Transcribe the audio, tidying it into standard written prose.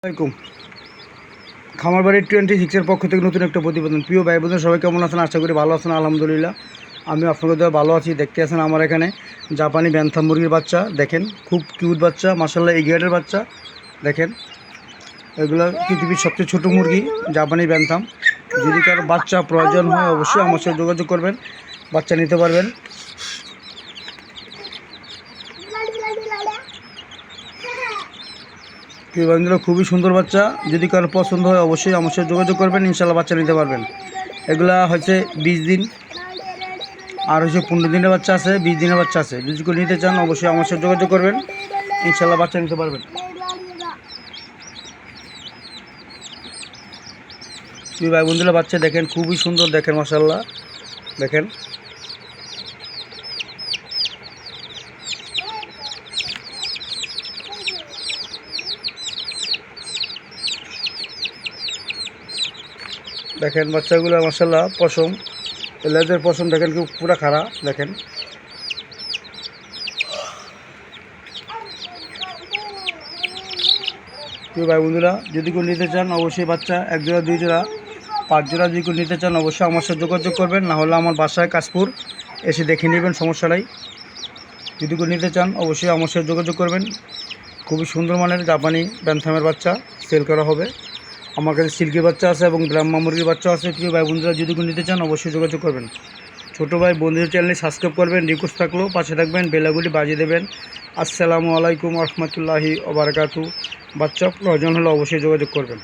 আসসালামাইকুম। খামারবাড়ি 26-এর পক্ষ থেকে নতুন একটা প্রতিবেদন। প্রিয় ভাই বোনদের সবাই কেমন আছেন? আশা করি ভালো আছেন। আলহামদুলিল্লাহ আমি আপনাদের দ্বারা ভালো আছি। দেখতে আছেন আমার এখানে জাপানি ব্যান্থাম মুরগির বাচ্চা। দেখেন খুব কিউট বাচ্চা, মাশাআল্লাহ এই গ্রেডের বাচ্চা। দেখেন এগুলো পৃথিবীর সবচেয়ে ছোটো মুরগি জাপানি ব্যান্থাম। যদি কারো বাচ্চা প্রয়োজন হয় অবশ্যই আমার সাথে যোগাযোগ করবেন, বাচ্চা নিতে পারবেন। বন্ধুরা খুবই সুন্দর বাচ্চা, যদি কারো পছন্দ হয় অবশ্যই আমার সাথে যোগাযোগ করবেন, ইনশাল্লাহ বাচ্চা নিতে পারবেন। এগুলা হচ্ছে 20 দিন আর হচ্ছে 15 দিনের বাচ্চা আছে, 20 দিনের বাচ্চা আছে। যদি কেউ নিতে চান অবশ্যই আমার সাথে যোগাযোগ করবেন, ইনশাল্লাহ বাচ্চা নিতে পারবেন। ভাই বন্ধুরা বাচ্চা দেখেন খুবই সুন্দর, দেখেন মাশাআল্লাহ। দেখেন দেখেন বাচ্চাগুলো মাশাআল্লাহ। পশম, লেজের পশম দেখেন খুব পুরা খাড়া। দেখেন ভাই বন্ধুরা যদি কেউ নিতে চান অবশ্যই বাচ্চা 1 জোড়া 2 জোড়া 5 জোড়া যদি কেউ নিতে চান অবশ্যই আমার সাথে যোগাযোগ করবেন, না হলে আমার বাসায় কাশপুর এসে দেখে নেবেন, সমস্যা নাই। যদি কেউ নিতে চান অবশ্যই আমার সাথে যোগাযোগ করবেন। খুবই সুন্দর মানের জাপানি ব্যান্থামের বাচ্চা সেল করা হবে। আমার কাছে সিল্কি বাচ্চা আছে এবং ব্রাহ্মা মুরগির বাচ্চা আছে। প্রিয় ভাই বন্ধুরা যদি কেউ নিতে চান অবশ্যই যোগাযোগ করবেন। ছোটো ভাই বন্ধুদের চ্যানেলে সাবস্ক্রাইব করবেন, রিকোয়েস্ট থাকলেও পাশে থাকবেন, বেলাগুলি বাজিয়ে দেবেন। আসসালামু আলাইকুম রহমতুল্লাহি ওয়া বারাকাতুহু। বাচ্চা প্রয়োজন হলে অবশ্যই যোগাযোগ করবেন।